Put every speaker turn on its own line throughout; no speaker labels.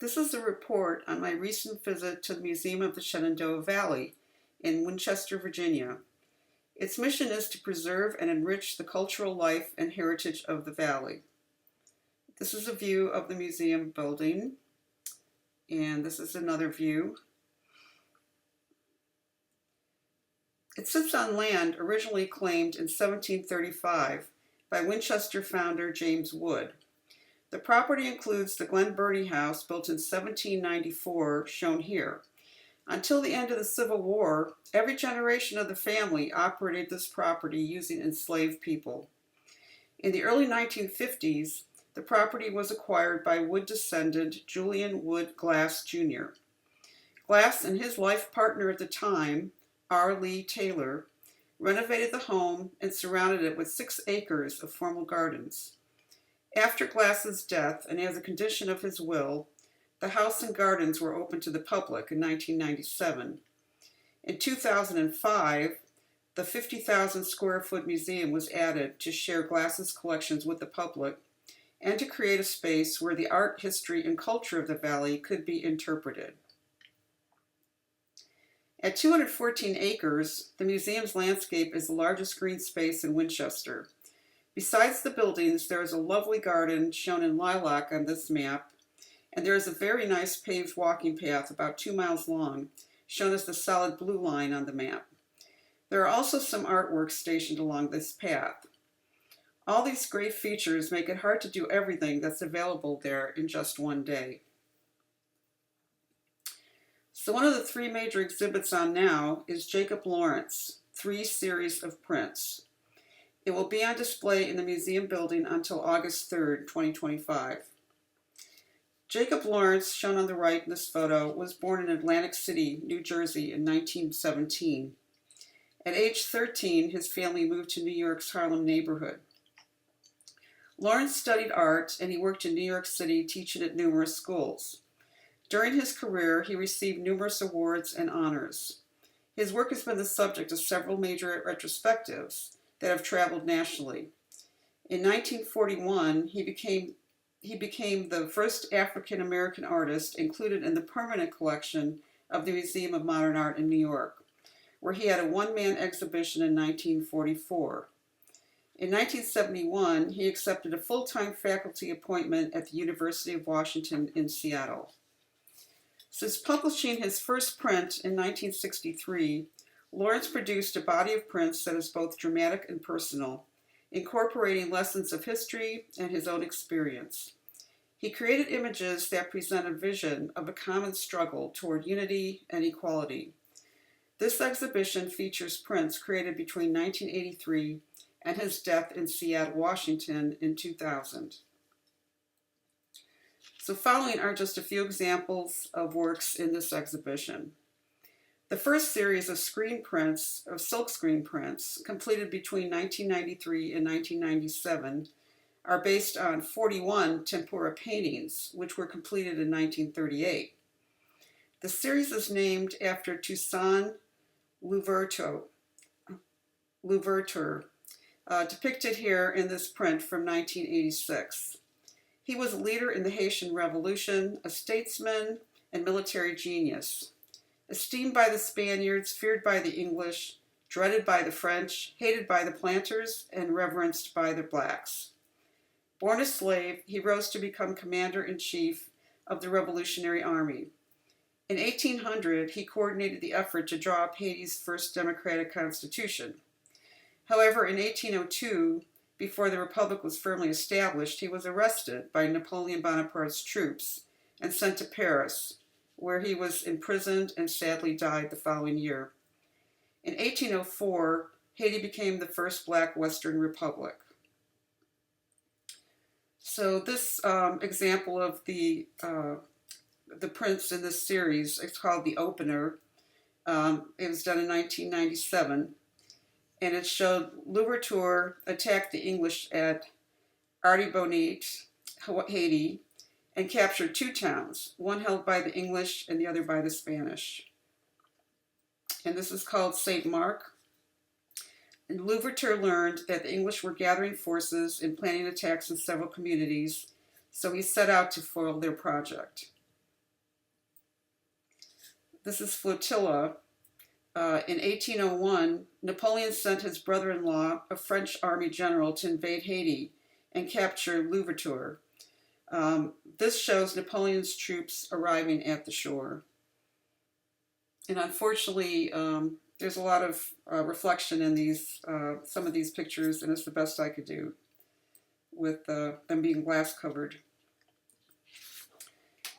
This is a report on my recent visit to the Museum of the Shenandoah Valley in Winchester, Virginia. Its mission is to preserve and enrich the cultural life and heritage of the valley. This is a view of the museum building, and this is another view. It sits on land originally claimed in 1735 by Winchester founder James Wood. The property includes the Glen Burnie House, built in 1794, shown here. Until the end of the Civil War, every generation of the family operated this property using enslaved people. In the early 1950s, the property was acquired by Wood descendant Julian Wood Glass, Jr. Glass and his life partner at the time, R. Lee Taylor, renovated the home and surrounded it with 6 acres of formal gardens. After Glass's death, and as a condition of his will, the house and gardens were opened to the public in 1997. In 2005, the 50,000 square foot museum was added to share Glass's collections with the public and to create a space where the art, history, and culture of the valley could be interpreted. At 214 acres, the museum's landscape is the largest green space in Winchester. Besides the buildings, there is a lovely garden shown in lilac on this map, and there is a very nice paved walking path about 2 miles long, shown as the solid blue line on the map. There are also some artwork stationed along this path. All these great features make it hard to do everything that's available there in just one day. So one of the 3 major exhibits on now is Jacob Lawrence, 3 series of prints. It will be on display in the museum building until August 3rd, 2025. Jacob Lawrence, shown on the right in this photo, was born in Atlantic City, New Jersey in 1917. At age 13, his family moved to New York's Harlem neighborhood. Lawrence studied art and he worked in New York City teaching at numerous schools. During his career, he received numerous awards and honors. His work has been the subject of several major retrospectives that have traveled nationally. In 1941, he became the first African-American artist included in the permanent collection of the Museum of Modern Art in New York, where he had a one-man exhibition in 1944. In 1971, he accepted a full-time faculty appointment at the University of Washington in Seattle. Since publishing his first print in 1963, Lawrence produced a body of prints that is both dramatic and personal, incorporating lessons of history and his own experience. He created images that present a vision of a common struggle toward unity and equality. This exhibition features prints created between 1983 and his death in Seattle, Washington in 2000. So following are just a few examples of works in this exhibition. The first series of silk screen prints, completed between 1993 and 1997, are based on 41 tempera paintings, which were completed in 1938. The series is named after Toussaint Louverture, depicted here in this print from 1986. He was a leader in the Haitian Revolution, a statesman and military genius. Esteemed by the Spaniards, feared by the English, dreaded by the French, hated by the planters, and reverenced by the blacks. Born a slave, he rose to become commander-in-chief of the Revolutionary Army. In 1800, he coordinated the effort to draw up Haiti's first democratic constitution. However, in 1802, before the republic was firmly established, he was arrested by Napoleon Bonaparte's troops and sent to Paris, where he was imprisoned and sadly died the following year. In 1804, Haiti became the first black Western republic. So this example of the prints in this series, it's called The Opener. It was done in 1997, and it showed Louverture attacked the English at Artibonite, Haiti, and captured 2 towns, one held by the English and the other by the Spanish. And this is called St. Mark. And Louverture learned that the English were gathering forces and planning attacks in several communities, so he set out to foil their project. This is flotilla. In 1801, Napoleon sent his brother-in-law, a French army general, to invade Haiti and capture Louverture. This shows Napoleon's troops arriving at the shore. And unfortunately, there's a lot of reflection in these some of these pictures, and it's the best I could do with them being glass covered.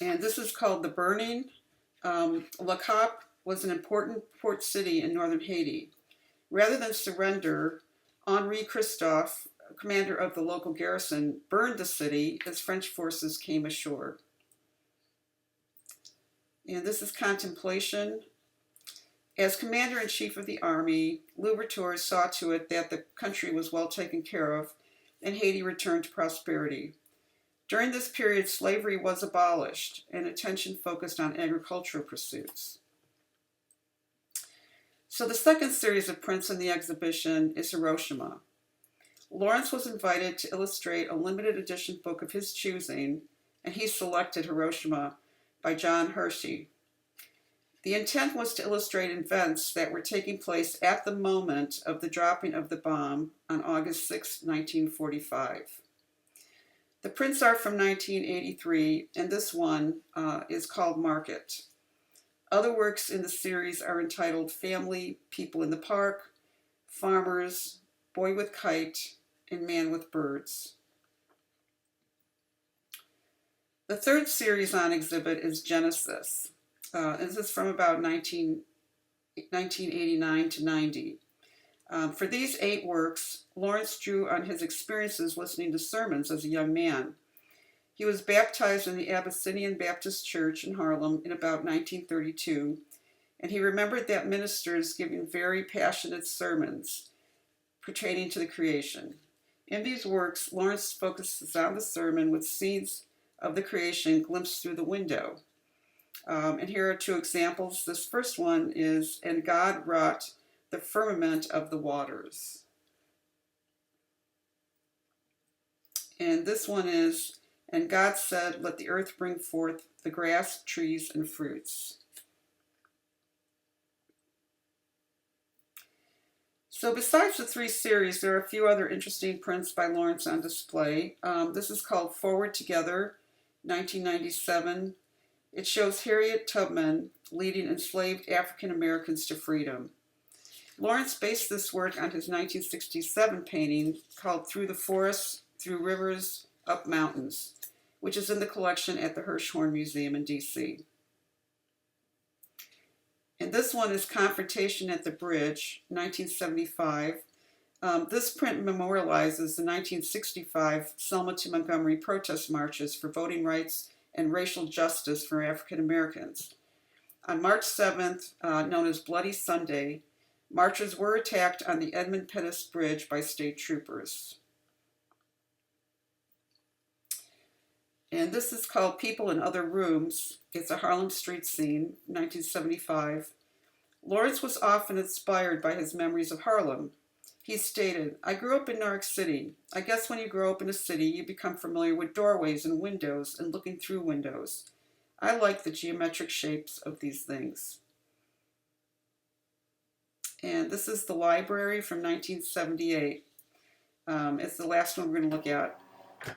And this is called The Burning. Le Cap was an important port city in northern Haiti. Rather than surrender, Henri Christophe, commander of the local garrison, burned the city as French forces came ashore. And this is Contemplation. As commander-in-chief of the army, Louverture saw to it that the country was well taken care of and Haiti returned to prosperity. During this period, slavery was abolished and attention focused on agricultural pursuits. So the second series of prints in the exhibition is Hiroshima. Lawrence was invited to illustrate a limited edition book of his choosing, and he selected Hiroshima by John Hershey. The intent was to illustrate events that were taking place at the moment of the dropping of the bomb on August 6, 1945. The prints are from 1983, and this one is called Market. Other works in the series are entitled Family, People in the Park, Farmers, Boy with Kite, and Man with Birds. The third series on exhibit is Genesis. This is from about 1989 to 90. For these 8 works, Lawrence drew on his experiences listening to sermons as a young man. He was baptized in the Abyssinian Baptist Church in Harlem in about 1932, and he remembered that ministers giving very passionate sermons pertaining to the creation. In these works, Lawrence focuses on the sermon with scenes of the creation glimpsed through the window. And here are 2 examples. This first one is, And God wrought the firmament of the waters. And this one is, And God said, Let the earth bring forth the grass, trees, and fruits. So besides the 3 series, there are a few other interesting prints by Lawrence on display. This is called Forward Together, 1997. It shows Harriet Tubman leading enslaved African Americans to freedom. Lawrence based this work on his 1967 painting called Through the Forests, Through Rivers, Up Mountains, which is in the collection at the Hirshhorn Museum in D.C. And this one is Confrontation at the Bridge, 1975. This print memorializes the 1965 Selma to Montgomery protest marches for voting rights and racial justice for African Americans. On March 7th, known as Bloody Sunday, marchers were attacked on the Edmund Pettus Bridge by state troopers. And this is called People in Other Rooms. It's a Harlem street scene, 1975. Lawrence was often inspired by his memories of Harlem. He stated, I grew up in New York City. I guess when you grow up in a city, you become familiar with doorways and windows and looking through windows. I like the geometric shapes of these things. And this is The Library from 1978. It's the last one we're going to look at.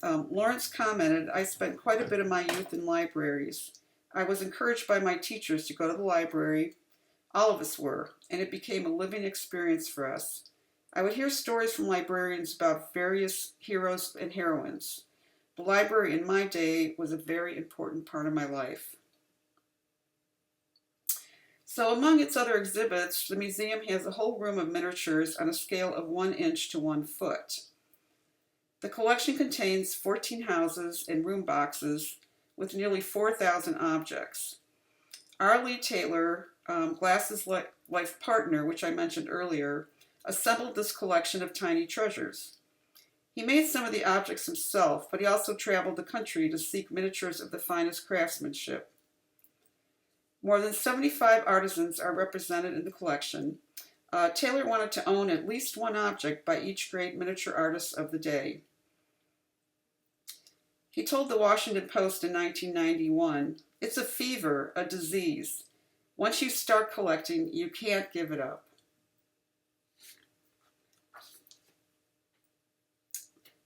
Lawrence commented, I spent quite a bit of my youth in libraries. I was encouraged by my teachers to go to the library. All of us were, and it became a living experience for us. I would hear stories from librarians about various heroes and heroines. The library in my day was a very important part of my life. So among its other exhibits, the museum has a whole room of miniatures on a scale of 1 inch to 1 foot. The collection contains 14 houses and room boxes with nearly 4,000 objects. R. Lee Taylor, Glass's life partner, which I mentioned earlier, assembled this collection of tiny treasures. He made some of the objects himself, but he also traveled the country to seek miniatures of the finest craftsmanship. More than 75 artisans are represented in the collection. Taylor wanted to own at least 1 object by each great miniature artist of the day. He told the Washington Post in 1991, "It's a fever, a disease. Once you start collecting, you can't give it up.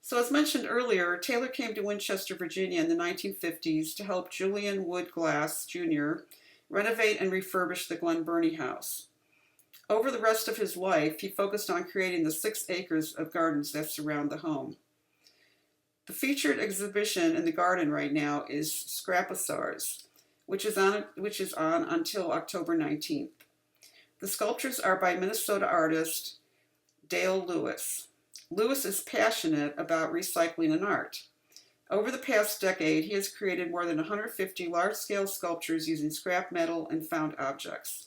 So as mentioned earlier, Taylor came to Winchester, Virginia in the 1950s to help Julian Wood Glass, Jr. renovate and refurbish the Glen Burnie house. Over the rest of his life, he focused on creating the 6 acres of gardens that surround the home. The featured exhibition in the garden right now is Scraposaurs, which is on until October 19th. The sculptures are by Minnesota artist Dale Lewis. Lewis is passionate about recycling and art. Over the past decade, he has created more than 150 large-scale sculptures using scrap metal and found objects.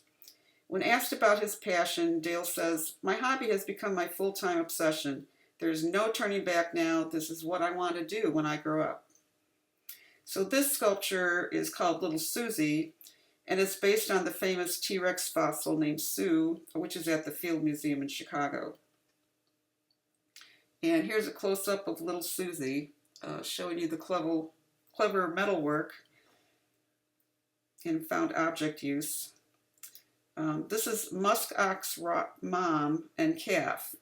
When asked about his passion, Dale says, "My hobby has become my full-time obsession. There's no turning back now. This is what I want to do when I grow up." So this sculpture is called Little Susie, and it's based on the famous T-Rex fossil named Sue, which is at the Field Museum in Chicago. And here's a close-up of Little Susie, showing you the clever metalwork and found object use. This is musk ox mom and calf.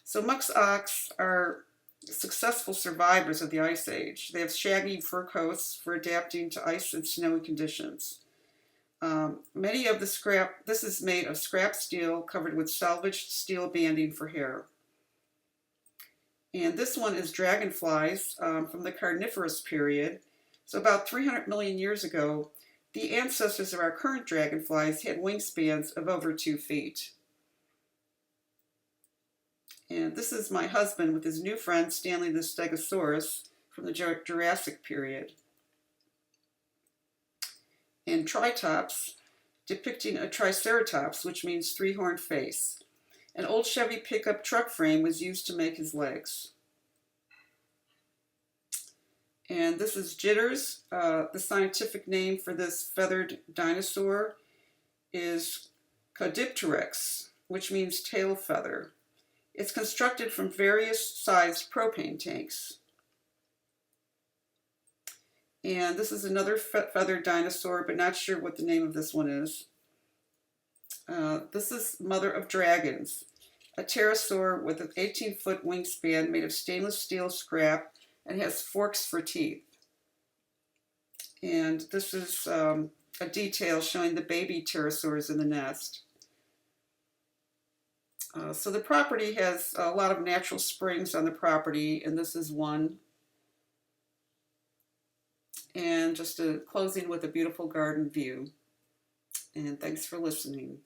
So musk ox are successful survivors of the Ice Age. They have shaggy fur coats for adapting to ice and snowy conditions. Many of the scrap, this is made of scrap steel covered with salvaged steel banding for hair. And this one is dragonflies from the Carnivorous period. So about 300 million years ago, the ancestors of our current dragonflies had wingspans of over 2 feet. And this is my husband with his new friend, Stanley the Stegosaurus, from the Jurassic period. And tritops, depicting a triceratops, which means 3-horned face. An old Chevy pickup truck frame was used to make his legs. And this is Jitters. The scientific name for this feathered dinosaur is Caudipteryx, which means tail feather. It's constructed from various sized propane tanks. And this is another feathered dinosaur, but not sure what the name of this one is. This is Mother of Dragons, a pterosaur with an 18-foot wingspan made of stainless steel scrap and has forks for teeth. And this is a detail showing the baby pterosaurs in the nest. So the property has a lot of natural springs on the property, and this is one. And just a closing with a beautiful garden view. And thanks for listening.